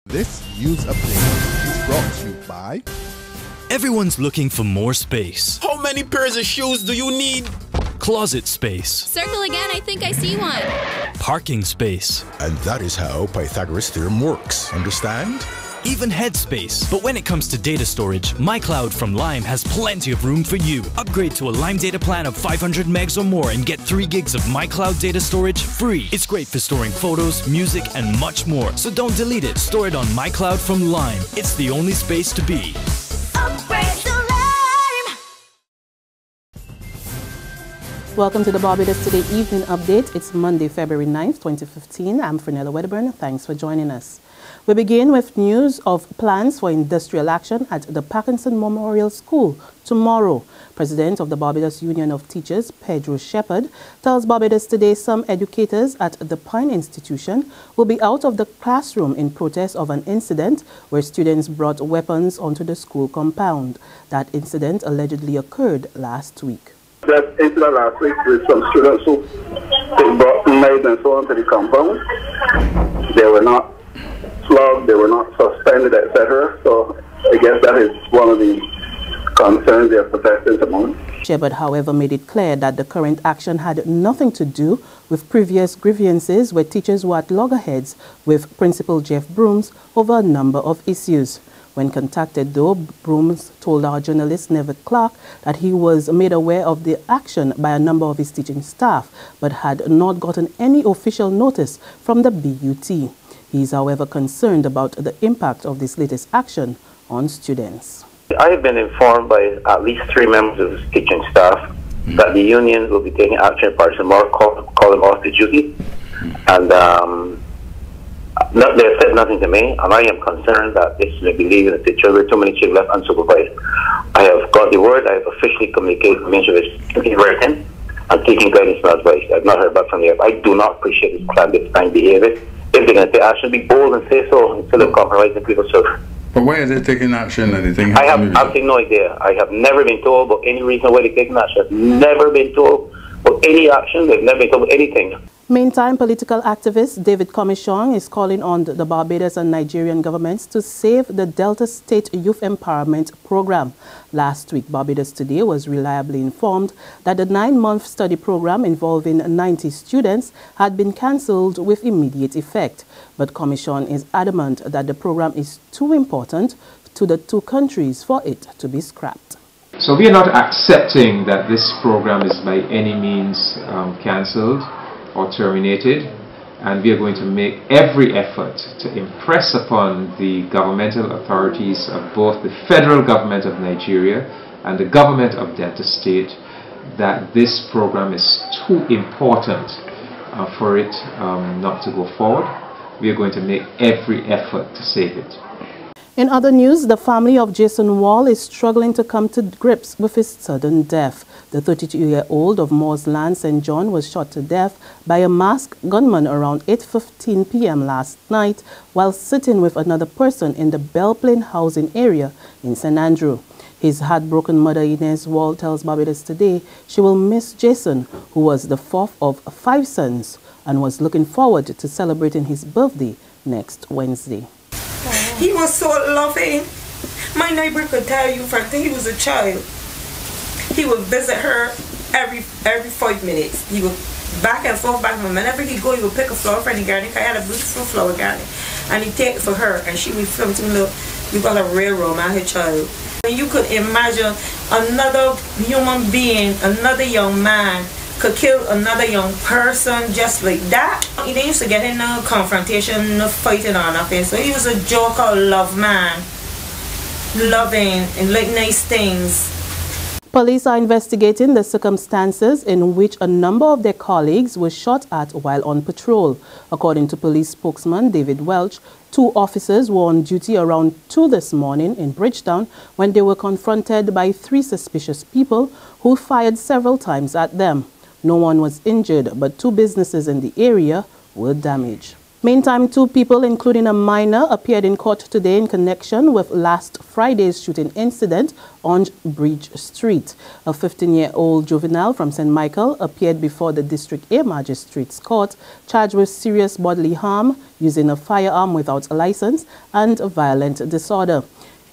This news update is brought to you by... Everyone's looking for more space. How many pairs of shoes do you need? Closet space. Circle again, I think I see one. Parking space. And that is how Pythagoras' theorem works, understand? Even headspace. But when it comes to data storage, MyCloud from Lime has plenty of room for you. Upgrade to a Lime data plan of 500 megs or more and get 3 gigs of MyCloud data storage free. It's great for storing photos, music, and much more. So don't delete it. Store it on MyCloud from Lime. It's the only space to be. Upgrade to Lime. Welcome to the Barbados Today Evening Update. It's Monday, February 9th, 2015. I'm Fernella Wedderburn. Thanks for joining us. We begin with news of plans for industrial action at the Parkinson Memorial School tomorrow. President of the Barbados Union of Teachers, Pedro Shepherd, tells Barbados Today some educators at the Pine Institution will be out of the classroom in protest of an incident where students brought weapons onto the school compound. That incident allegedly occurred last week. That incident last week with some students who they brought knives and so on to the compound. They were not flogged, they were not suspended, etc. So I guess that is one of the concerns they are protesting at the moment. Shepherd, however, made it clear that the current action had nothing to do with previous grievances where teachers were at loggerheads with Principal Jeff Brooms over a number of issues. When contacted, though, Brooms told our journalist Neville Clark that he was made aware of the action by a number of his teaching staff, but had not gotten any official notice from the BUT. He is, however, concerned about the impact of this latest action on students. I have been informed by at least 3 members of the teaching staff that the union will be taking action by tomorrow, call them off the duty. And they have said nothing to me, and I am concerned that this may be leaving the teacher with too many children left unsupervised. I have got the word, I have officially communicated with the Minister of Education and taking guidance and advice. I have not heard back from them. I do not appreciate this clandestine behaviour. If they're going to take action, be bold and say so instead of compromising people's service. But why are they taking action? Anything? I have absolutely no idea. I have never been told about any reason why they're taking action. I've never been told about any action. They've never been told about anything. Meantime, political activist David Commichon is calling on the Barbados and Nigerian governments to save the Delta State Youth Empowerment Program. Last week, Barbados Today was reliably informed that the 9-month study program involving 90 students had been cancelled with immediate effect. But Commichon is adamant that the program is too important to the 2 countries for it to be scrapped. So we are not accepting that this program is by any means cancelled or terminated, and we are going to make every effort to impress upon the governmental authorities of both the federal government of Nigeria and the government of Delta State that this program is too important for it not to go forward. We are going to make every effort to save it. In other news, the family of Jason Wall is struggling to come to grips with his sudden death. The 32-year-old of Moores Land, St. John, was shot to death by a masked gunman around 8:15 p.m. last night while sitting with another person in the Bellplain housing area in St. Andrew. His heartbroken mother, Inez Wall, tells Barbados Today she will miss Jason, who was the 4th of 5 sons and was looking forward to celebrating his birthday next Wednesday. He was so loving. My neighbor could tell you from he was a child. He would visit her every 5 minutes. He would back and forth. Whenever he go, he would pick a flower from the garden. I had a beautiful flower garden, and he take it for her, and she would film to me, look, you got a real romantic child. And you could imagine another human being, another young man, could kill another young person just like that. He didn't used to get in no confrontation, no fighting or nothing. So he was a joker, love man, loving and like nice things. Police are investigating the circumstances in which a number of their colleagues were shot at while on patrol. According to police spokesman David Welch, 2 officers were on duty around 2 this morning in Bridgetown when they were confronted by 3 suspicious people who fired several times at them. No one was injured, but 2 businesses in the area were damaged. Meantime, 2 people, including a minor, appeared in court today in connection with last Friday's shooting incident on Bridge Street. A 15-year-old juvenile from St. Michael appeared before the District A Magistrates Court, charged with serious bodily harm, using a firearm without a license, and violent disorder.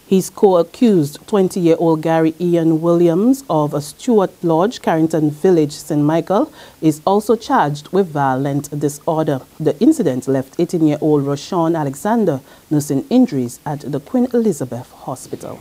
His co-accused, 20-year-old Gary Ian Williams of Stewart Lodge, Carrington Village, St. Michael, is also charged with violent disorder. The incident left 18-year-old Rashawn Alexander nursing injuries at the Queen Elizabeth Hospital.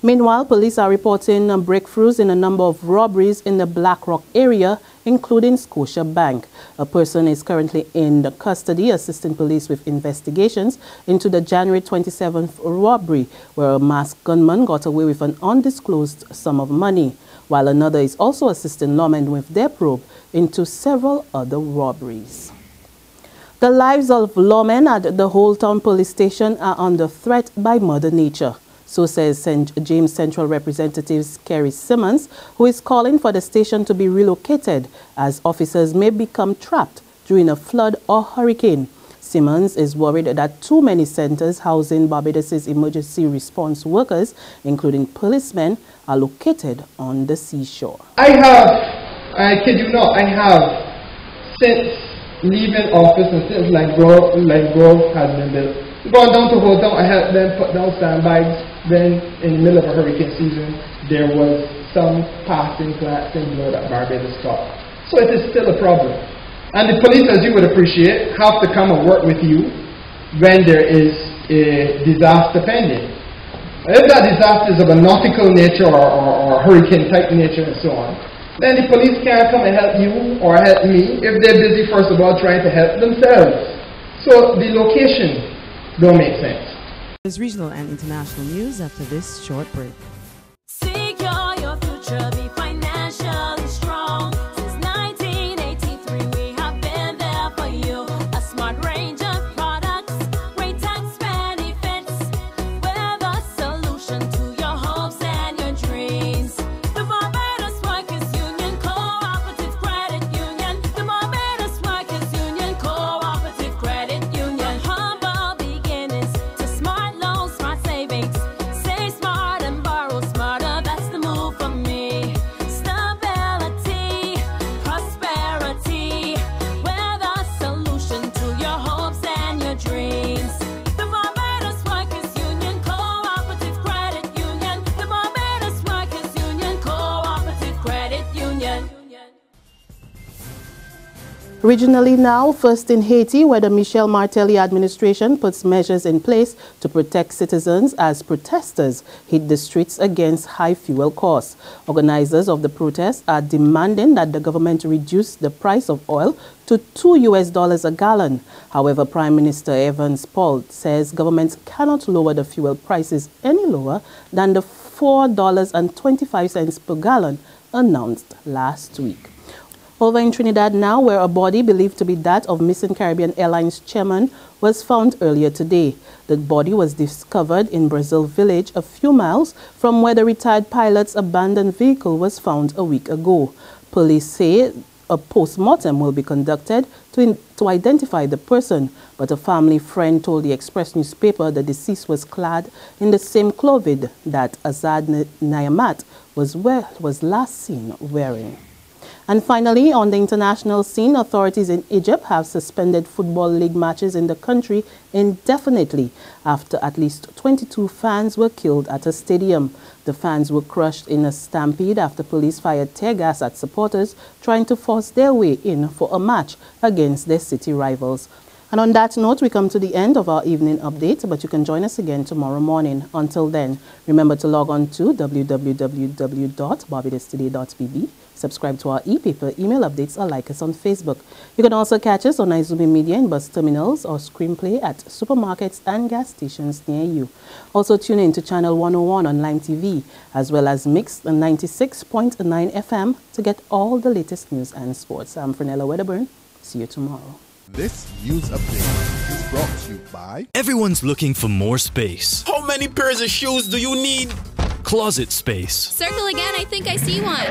Meanwhile, police are reporting breakthroughs in a number of robberies in the Black Rock area, including Scotiabank. A person is currently in the custody, assisting police with investigations into the January 27th robbery, where a masked gunman got away with an undisclosed sum of money, while another is also assisting lawmen with their probe into several other robberies. The lives of lawmen at the Whole Town Police Station are under threat by Mother Nature. So says St. James Central Representative Kerry Simmons, who is calling for the station to be relocated as officers may become trapped during a flood or hurricane. Simmons is worried that too many centers housing Barbados' emergency response workers, including policemen, are located on the seashore. I kid you not, since leaving office and since Line Grove has been built, going down to Hotel, I helped them put down sandbags. Then, in the middle of a hurricane season, there was some passing flats and blow that Barbados got. So it is still a problem. And the police, as you would appreciate, have to come and work with you when there is a disaster pending. If that disaster is of a nautical nature or hurricane type nature and so on, then the police can't come and help you or help me if they're busy, first of all, trying to help themselves. So the location don't make sense. There's regional and international news after this short break. Secure your future, be financially strong. Since 1983, we have been there for you. A smart range of products, great tax benefits. We're the solution to your hopes and your dreams. The Barbados Workers Union Cooperative Credit Union. The Barbados Workers Union Cooperative Credit Union. Humble beginnings to smart loans, smart savings. Save smart and borrow smarter, that's the move for me. Stability, prosperity, we're the solution to your hopes and your dreams. The Barbados Workers Union Cooperative Credit Union. The Barbados Workers Union Cooperative Credit Union. Regionally now, first in Haiti, where the Michel Martelly administration puts measures in place to protect citizens as protesters hit the streets against high fuel costs. Organizers of the protests are demanding that the government reduce the price of oil to $2 a gallon. However, Prime Minister Evans Paul says governments cannot lower the fuel prices any lower than the $4.25 per gallon announced last week. Over in Trinidad now, where a body believed to be that of missing Caribbean Airlines chairman was found earlier today. The body was discovered in Brazil Village, a few miles from where the retired pilot's abandoned vehicle was found a week ago. Police say a post-mortem will be conducted to identify the person, but a family friend told the Express newspaper the deceased was clad in the same clothing that Azad Nayamat was last seen wearing. And finally, on the international scene, authorities in Egypt have suspended football league matches in the country indefinitely after at least 22 fans were killed at a stadium. The fans were crushed in a stampede after police fired tear gas at supporters trying to force their way in for a match against their city rivals. And on that note, we come to the end of our evening update, but you can join us again tomorrow morning. Until then, remember to log on to www.barbadostoday.bb, subscribe to our e-paper, email updates, or like us on Facebook. You can also catch us on Izumi Media in bus terminals or screenplay at supermarkets and gas stations near you. Also tune in to Channel 101 on Lime TV, as well as Mixed 96.9 FM to get all the latest news and sports. I'm Fernella Wedderburn. See you tomorrow. This news update is brought to you by... Everyone's looking for more space. How many pairs of shoes do you need? Closet space. Circle again, I think I see one.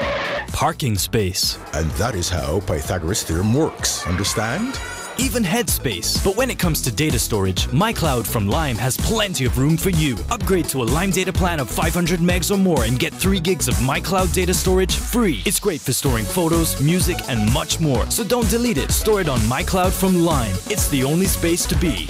Parking space. And that is how Pythagoras' theorem works. Understand? even headspace. But when it comes to data storage, MyCloud from Lime has plenty of room for you. Upgrade to a Lime data plan of 500 megs or more and get 3 gigs of MyCloud data storage free. It's great for storing photos, music, and much more. So don't delete it. Store it on MyCloud from Lime. It's the only space to be.